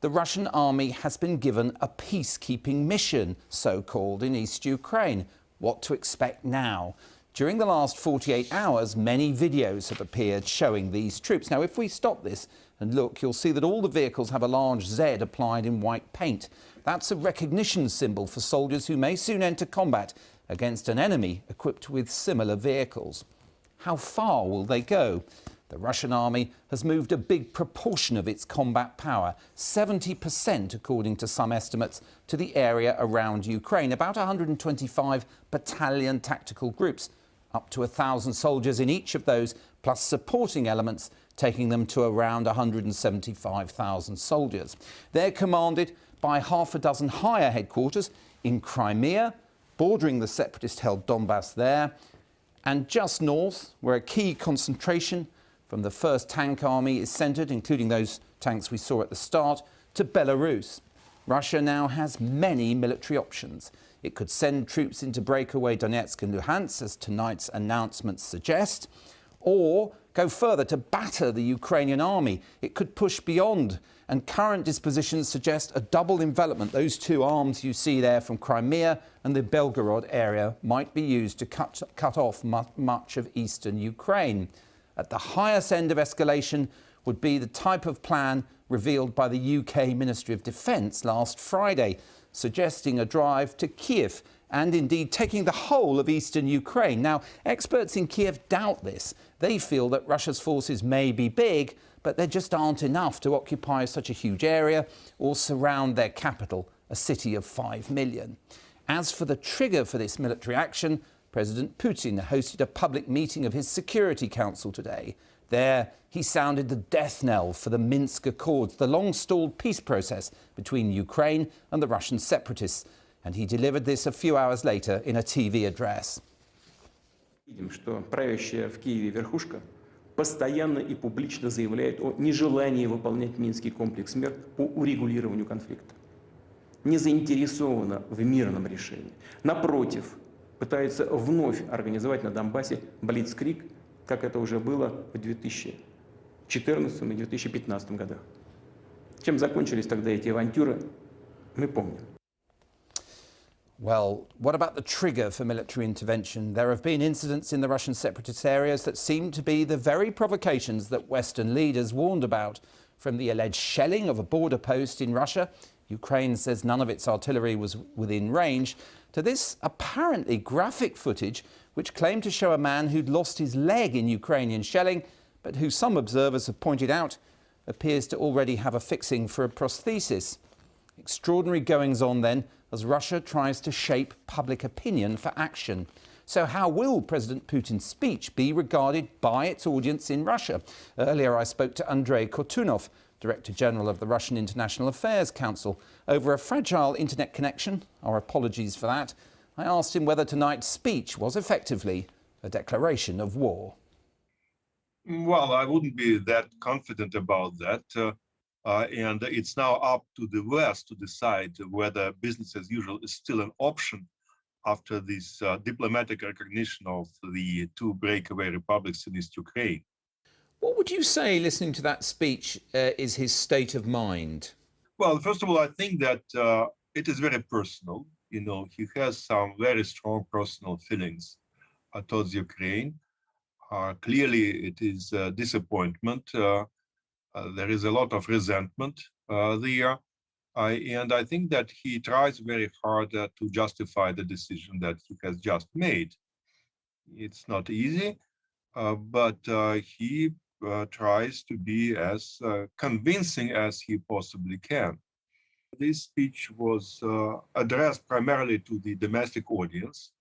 the Russian army has been given a peacekeeping mission, so-called, in East Ukraine. What to expect now? During the last 48 hours, many videos have appeared showing these troops. Now, if we stop this and look, you'll see that all the vehicles have a large Z applied in white paint. That's a recognition symbol for soldiers who may soon enter combat against an enemy equipped with similar vehicles. How far will they go? The Russian army has moved a big proportion of its combat power, 70% according to some estimates, to the area around Ukraine, about 125 battalion tactical groups, up to 1,000 soldiers in each of those, plus supporting elements, taking them to around 175,000 soldiers. They're commanded by half a dozen higher headquarters in Crimea, bordering the separatist-held Donbass there, and just north, where a key concentration from the 1st Tank Army is centred, including those tanks we saw at the start, to Belarus. Russia now has many military options. It could send troops into breakaway Donetsk and Luhansk, as tonight's announcements suggest, or go further to batter the Ukrainian army. It could push beyond, and current dispositions suggest a double envelopment. Those two arms you see there from Crimea and the Belgorod area might be used to cut off much of eastern Ukraine. At the highest end of escalation would be the type of plan revealed by the UK Ministry of Defence last Friday, suggesting a drive to Kiev and indeed taking the whole of eastern Ukraine. Now, experts in Kiev doubt this. They feel that Russia's forces may be big, but there just aren't enough to occupy such a huge area or surround their capital, a city of 5 million. As for the trigger for this military action, President Putin hosted a public meeting of his Security Council today. There, he sounded the death knell for the Minsk Accords, the long-stalled peace process between Ukraine and the Russian separatists. And he delivered this a few hours later in a TV address. Видим, что правящая в Киеве верхушка постоянно и публично заявляет о нежелании выполнять Минский комплекс мер по урегулированию конфликта. Не заинтересована в мирном решении. Напротив, пытается вновь организовать на Донбассе блицкриг, как это уже было в 2014 и 2015 годах. Чем закончились тогда эти авантюры, мы помним. Well, what about the trigger for military intervention? There have been incidents in the Russian separatist areas that seem to be the very provocations that Western leaders warned about, from the alleged shelling of a border post in Russia. Ukraine says none of its artillery was within range, to this apparently graphic footage which claimed to show a man who'd lost his leg in Ukrainian shelling, but who some observers have pointed out appears to already have a fixing for a prosthesis. Extraordinary goings-on then as Russia tries to shape public opinion for action. So how will President Putin's speech be regarded by its audience in Russia? Earlier I spoke to Andrei Kortunov, Director General of the Russian International Affairs Council. Over a fragile internet connection, our apologies for that, I asked him whether tonight's speech was effectively a declaration of war. Well, I wouldn't be that confident about that. And it's now up to the West to decide whether business as usual is still an option after this diplomatic recognition of the two breakaway republics in East Ukraine. What would you say, listening to that speech, is his state of mind? Well, first of all, I think that it is very personal. You know, he has some very strong personal feelings towards Ukraine. Clearly, it is disappointment. There is a lot of resentment there. And I think that he tries very hard to justify the decision that he has just made. It's not easy, but he tries to be as convincing as he possibly can. This speech was addressed primarily to the domestic audience.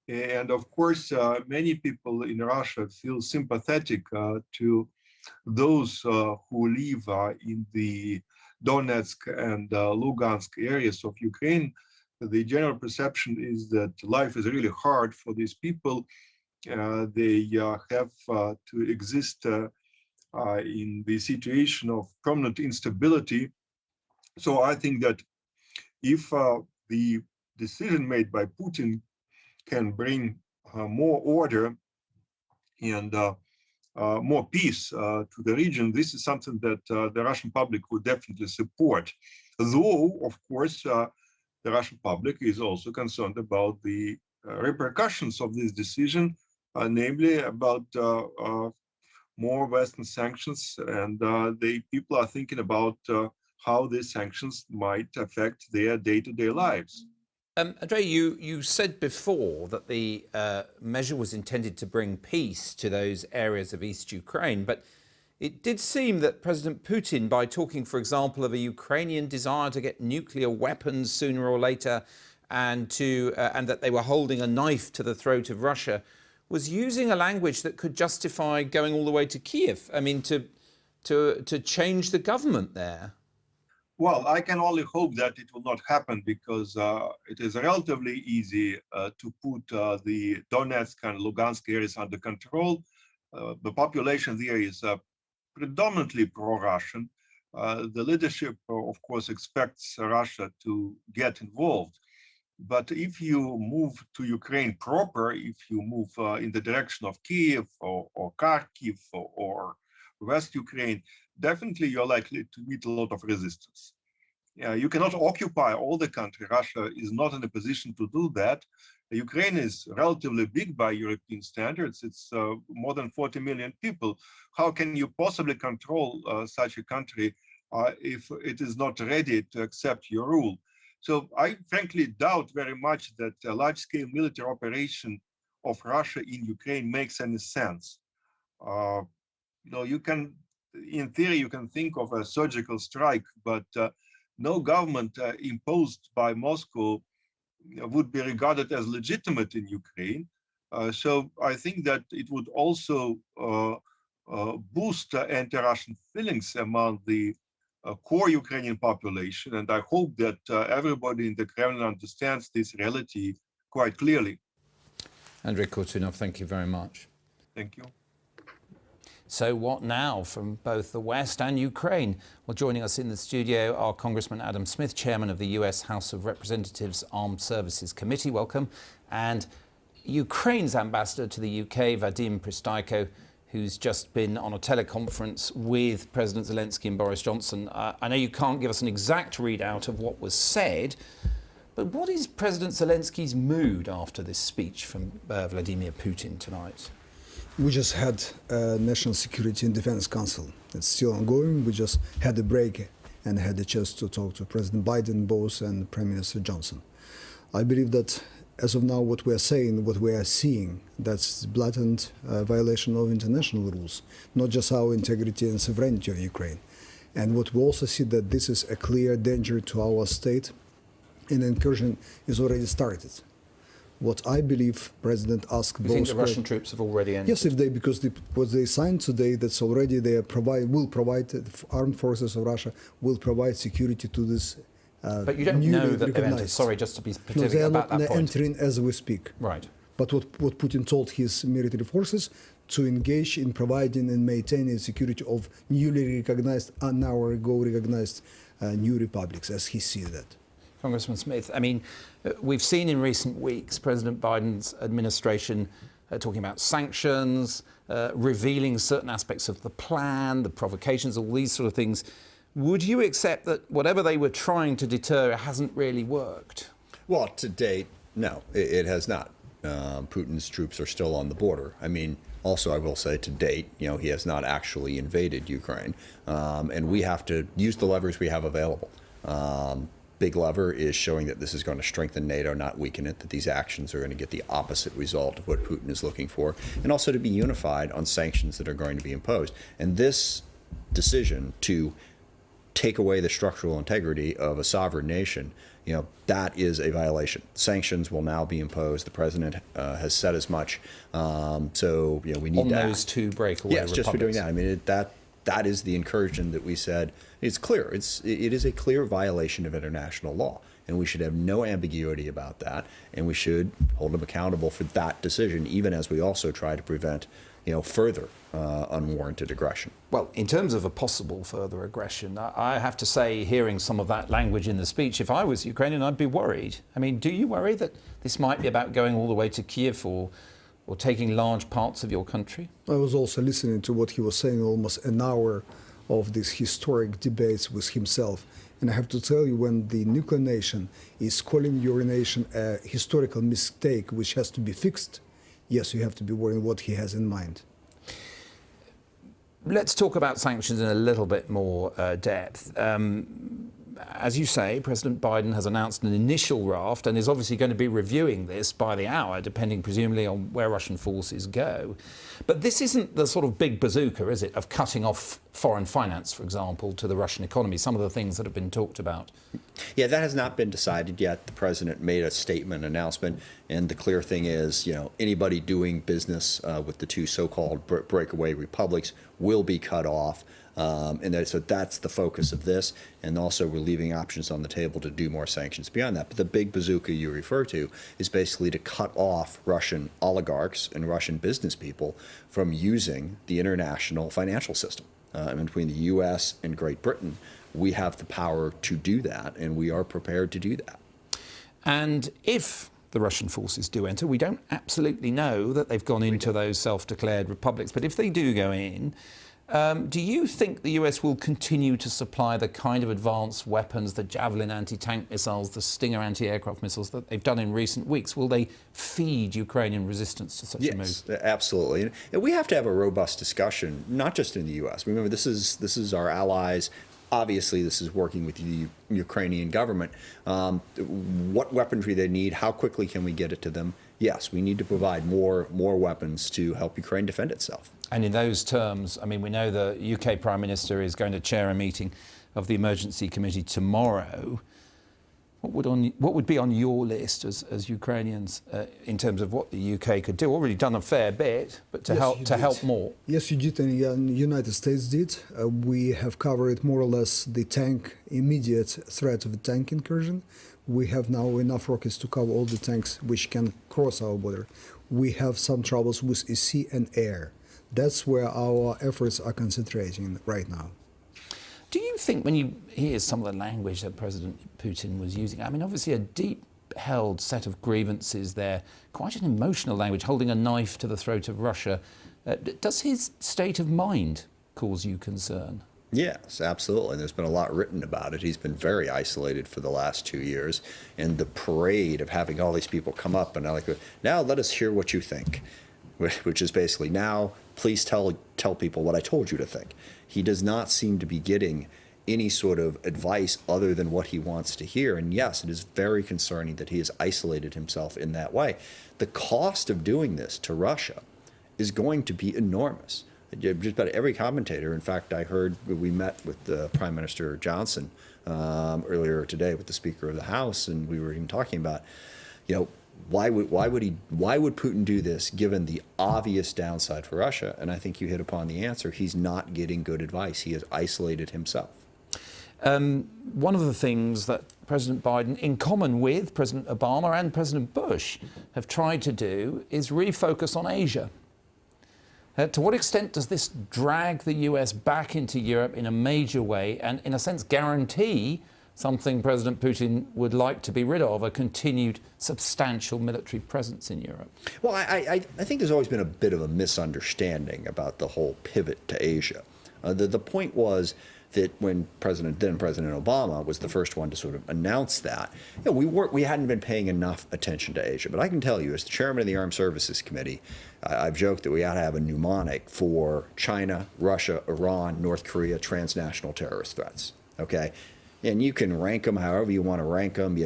And of course, many people in Russia feel sympathetic to those who live in the Donetsk and Lugansk areas of Ukraine. The general perception is that life is really hard for these people. They have to exist in the situation of permanent instability. So I think that if the decision made by Putin can bring more order and more peace to the region, this is something that the Russian public would definitely support. Though, of course, the Russian public is also concerned about the repercussions of this decision, namely about more Western sanctions, and the people are thinking about how these sanctions might affect their day-to-day lives. Andrei, you said before that the measure was intended to bring peace to those areas of East Ukraine, but it did seem that President Putin, by talking, for example, of a Ukrainian desire to get nuclear weapons sooner or later, and that they were holding a knife to the throat of Russia, was using a language that could justify going all the way to Kiev. I mean, to change the government there. Well, I can only hope that it will not happen, because it is relatively easy to put the Donetsk and Lugansk areas under control. The population there is predominantly pro-Russian. The leadership, of course, expects Russia to get involved. But if you move to Ukraine proper, if you move in the direction of Kiev or Kharkiv or West Ukraine, definitely you're likely to meet a lot of resistance. You cannot occupy all the country. Russia is not in a position to do that. Ukraine is relatively big by European standards. It's more than 40 million people. How can you possibly control such a country if it is not ready to accept your rule? So I frankly doubt very much that a large-scale military operation of Russia in Ukraine makes any sense. You can, in theory, you can think of a surgical strike, but no government imposed by Moscow would be regarded as legitimate in Ukraine. So I think that it would also boost anti-Russian feelings among the core Ukrainian population, and I hope that everybody in the Kremlin understands this reality quite clearly. Andrei Kortunov, thank you very much. Thank you. So what now from both the West and Ukraine? Well, joining us in the studio are Congressman Adam Smith, Chairman of the US House of Representatives Armed Services Committee, welcome, and Ukraine's ambassador to the UK, Vadim Prystaiko, who's just been on a teleconference with President Zelensky and Boris Johnson. I know you can't give us an exact readout of what was said, but what is President Zelensky's mood after this speech from Vladimir Putin tonight? We just had a National Security and Defense Council. It's still ongoing. We just had a break and had a chance to talk to President Biden, both, and Prime Minister Johnson. I believe that as of now, what we are saying, what we are seeing, that's blatant violation of international rules, not just our integrity and sovereignty of Ukraine. And what we also see that this is a clear danger to our state, and incursion is already started. What I believe President asked both. You think the Russian troops have already entered? Yes, because what they signed today, that's already they will provide, the armed forces of Russia will provide security to this. But you don't know that they've entered. Sorry, just to be specific about that point. They are not entering as we speak. Right. But what Putin told his military forces to engage in providing and maintaining security of newly recognized, an hour ago recognized new republics, as he sees that. Congressman Smith, I mean, we've seen in recent weeks President Biden's administration talking about sanctions, revealing certain aspects of the plan, the provocations, all these sort of things. Would you accept that whatever they were trying to deter hasn't really worked? Well, to date, no, it has not. Putin's troops are still on the border. I mean, also, I will say to date, he has not actually invaded Ukraine. And we have to use the levers we have available. Big lever is showing that this is going to strengthen NATO, not weaken it, that these actions are going to get the opposite result of what Putin is looking for, and also to be unified on sanctions that are going to be imposed. And this decision to take away the structural integrity of a sovereign nation, that is a violation. Sanctions will now be imposed. The president has said as much. So, we need on to those two breakaway republics. Just for doing that. I mean, that is the incursion that we said. It's clear. It is a clear violation of international law, and we should have no ambiguity about that, and we should hold them accountable for that decision, even as we also try to prevent, further unwarranted aggression. Well, in terms of a possible further aggression, I have to say, hearing some of that language in the speech, if I was Ukrainian, I'd be worried. I mean, do you worry that this might be about going all the way to Kiev or or taking large parts of your country? I was also listening to what he was saying, almost an hour of these historic debates with himself. And I have to tell you, when the nuclear nation is calling your nation a historical mistake which has to be fixed, yes, you have to be worried what he has in mind. Let's talk about sanctions in a little bit more depth. As you say, President Biden has announced an initial raft and is obviously going to be reviewing this by the hour, depending presumably on where Russian forces go. But this isn't the sort of big bazooka, is it, of cutting off foreign finance, for example, to the Russian economy, some of the things that have been talked about? Yeah, that has not been decided yet. The president made a statement, announcement, and the clear thing is, anybody doing business with the two so-called breakaway republics will be cut off. So that's the focus of this. And also we're leaving options on the table to do more sanctions beyond that. But the big bazooka you refer to is basically to cut off Russian oligarchs and Russian business people from using the international financial system. And between the U.S. and Great Britain, we have the power to do that, and we are prepared to do that. And if the Russian forces do enter, we don't absolutely know that they've gone into those self-declared republics, but if they do go in, do you think the US will continue to supply the kind of advanced weapons, the Javelin anti-tank missiles, the Stinger anti-aircraft missiles that they've done in recent weeks? Will they feed Ukrainian resistance to such a move? Yes, absolutely. And we have to have a robust discussion, not just in the US. Remember, this is our allies. Obviously, this is working with the Ukrainian government. What weaponry they need, how quickly can we get it to them? Yes, we need to provide more weapons to help Ukraine defend itself. And in those terms, I mean, we know the UK Prime Minister is going to chair a meeting of the Emergency Committee tomorrow. What would be on your list as Ukrainians in terms of what the UK could do? Already done a fair bit, but to help more. Yes, you did, and the United States did. We have covered more or less the immediate threat of a tank incursion. We have now enough rockets to cover all the tanks which can cross our border. We have some troubles with sea and air. That's where our efforts are concentrating right now. Do you think, when you hear some of the language that President Putin was using, I mean, obviously a deep-held set of grievances there, quite an emotional language, holding a knife to the throat of Russia. Does his state of mind cause you concern? Yes, absolutely. There's been a lot written about it. He's been very isolated for the last 2 years. And the parade of having all these people come up and now let us hear what you think, which is basically, now please tell people what I told you to think. He does not seem to be getting any sort of advice other than what he wants to hear. And yes, it is very concerning that he has isolated himself in that way. The cost of doing this to Russia is going to be enormous. Just about every commentator, in fact, I heard, we met with Prime Minister Johnson earlier today with the Speaker of the House, and we were even talking about, why would Putin do this given the obvious downside for Russia? And I think you hit upon the answer. He's not getting good advice. He has isolated himself. One of the things that President Biden, in common with President Obama and President Bush, have tried to do is refocus on Asia. To what extent does this drag the US back into Europe in a major way and, in a sense, guarantee something President Putin would like to be rid of, a continued substantial military presence in Europe? Well, I think there's always been a bit of a misunderstanding about the whole pivot to Asia. The point was that when then President Obama was the first one to sort of announce that, we hadn't been paying enough attention to Asia. But I can tell you, as the chairman of the Armed Services Committee, I've joked that we ought to have a mnemonic for China, Russia, Iran, North Korea, transnational terrorist threats. Okay? And you can rank them however you want to rank them.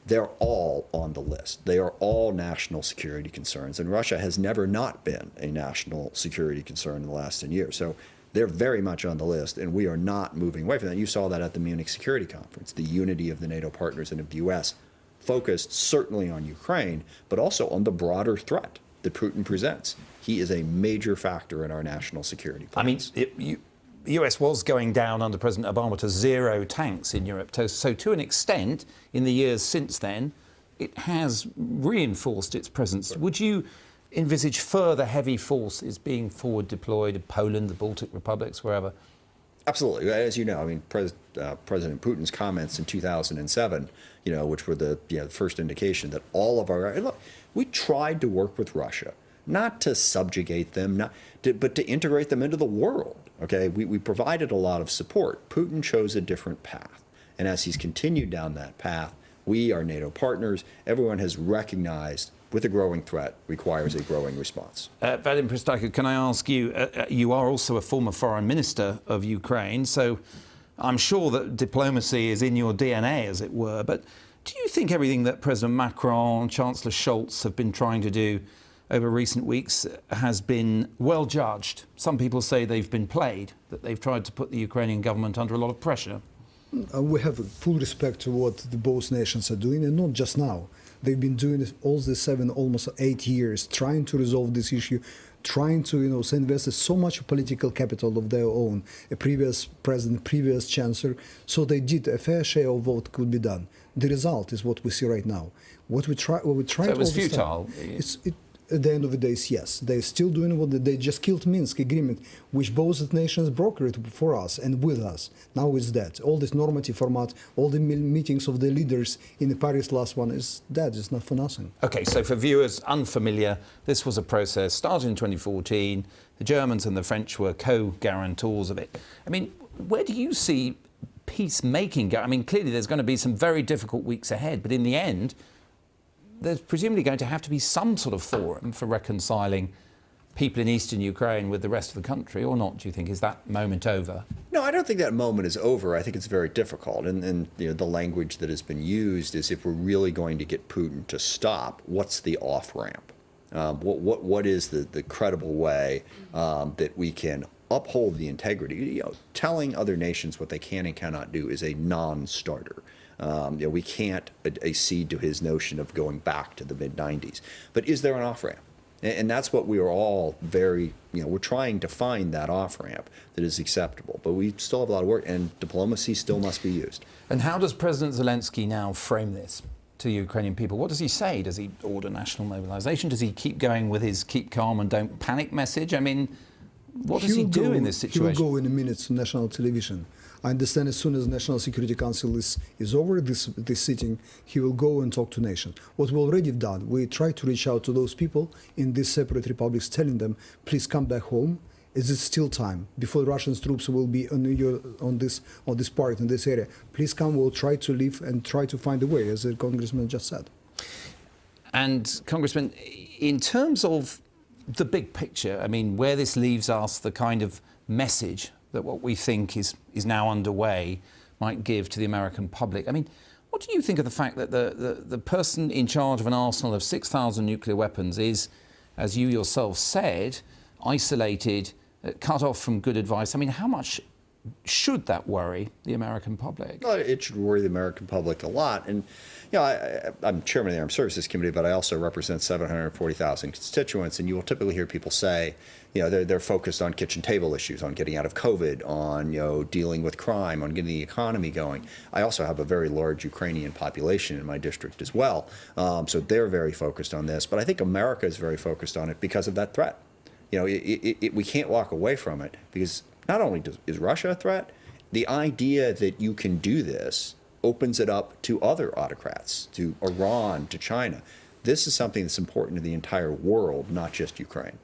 They're all on the list. They are all national security concerns. And Russia has never not been a national security concern in the last 10 years. So they're very much on the list, and we are not moving away from that. You saw that at the Munich Security Conference. The unity of the NATO partners and of the U.S. focused certainly on Ukraine, but also on the broader threat that Putin presents. He is a major factor in our national security plans. I mean, the US was going down under President Obama to 0 tanks in Europe. So to an extent, in the years since then, it has reinforced its presence. Would you envisage further heavy forces being forward deployed in Poland, the Baltic republics, wherever? Absolutely. As you know, I mean, President Putin's comments in 2007, which were the first indication that all of our... Look, we tried to work with Russia, not to subjugate them, but to integrate them into the world. Okay, we provided a lot of support. Putin chose a different path. And as he's continued down that path, we, our NATO partners, everyone has recognized with a growing threat requires a growing response. Vadim Prystaiko, can I ask you, you are also a former foreign minister of Ukraine, so I'm sure that diplomacy is in your DNA, as it were, but do you think everything that President Macron, Chancellor Scholz have been trying to do over recent weeks has been well judged? Some people say they've been played, that they've tried to put the Ukrainian government under a lot of pressure. We have full respect to what the both nations are doing, and not just now. They've been doing it all the almost 8 years, trying to resolve this issue, trying to, invest so much political capital of their own, a previous president, previous chancellor, so they did a fair share of what could be done. The result is what we see right now. What we try So it was all the futile? at the end of the day, yes, they're still doing what they just killed Minsk agreement, which both nations brokered for us and with us. Now it's dead. All this normative format, all the meetings of the leaders in the Paris last one is dead. It's not for nothing. OK, so for viewers unfamiliar, this was a process started in 2014. The Germans and the French were co-guarantors of it. I mean, where do you see peacemaking go? I mean, clearly there's going to be some very difficult weeks ahead, but in the end, there's presumably going to have to be some sort of forum for reconciling people in eastern Ukraine with the rest of the country, or not, do you think? Is that moment over? No, I don't think that moment is over. I think it's very difficult. And the language that has been used is, if we're really going to get Putin to stop, what's the off-ramp? What is the credible way that we can uphold the integrity? Telling other nations what they can and cannot do is a non-starter. We can't accede to his notion of going back to the mid-90s. But is there an off-ramp? And that's what we are all we're trying to find that off-ramp that is acceptable. But we still have a lot of work, and diplomacy still must be used. And how does President Zelensky now frame this to Ukrainian people? What does he say? Does he order national mobilization? Does he keep going with his keep calm and don't panic message? I mean, what does he do in this situation? He will go in a minute to national television. I understand as soon as National Security Council is over this sitting, he will go and talk to nations. What we already done, we try to reach out to those people in these separate republics, telling them, please come back home. Is it still time before Russian troops will be on this part in this area? Please come. We'll try to leave and try to find a way, as the congressman just said. And Congressman, in terms of the big picture, I mean, where this leaves us, the kind of message that what we think is now underway might give to the American public. I mean, what do you think of the fact that the person in charge of an arsenal of 6,000 nuclear weapons is, as you yourself said, isolated, cut off from good advice? I mean, how much should that worry the American public? Well, it should worry the American public a lot. And, I'm chairman of the Armed Services Committee, but I also represent 740,000 constituents. And you will typically hear people say, they're focused on kitchen table issues, on getting out of COVID, on, dealing with crime, on getting the economy going. I also have a very large Ukrainian population in my district as well. So they're very focused on this. But I think America is very focused on it because of that threat. We can't walk away from it, because not only is Russia a threat, the idea that you can do this opens it up to other autocrats, to Iran, to China. This is something that's important to the entire world, not just Ukraine.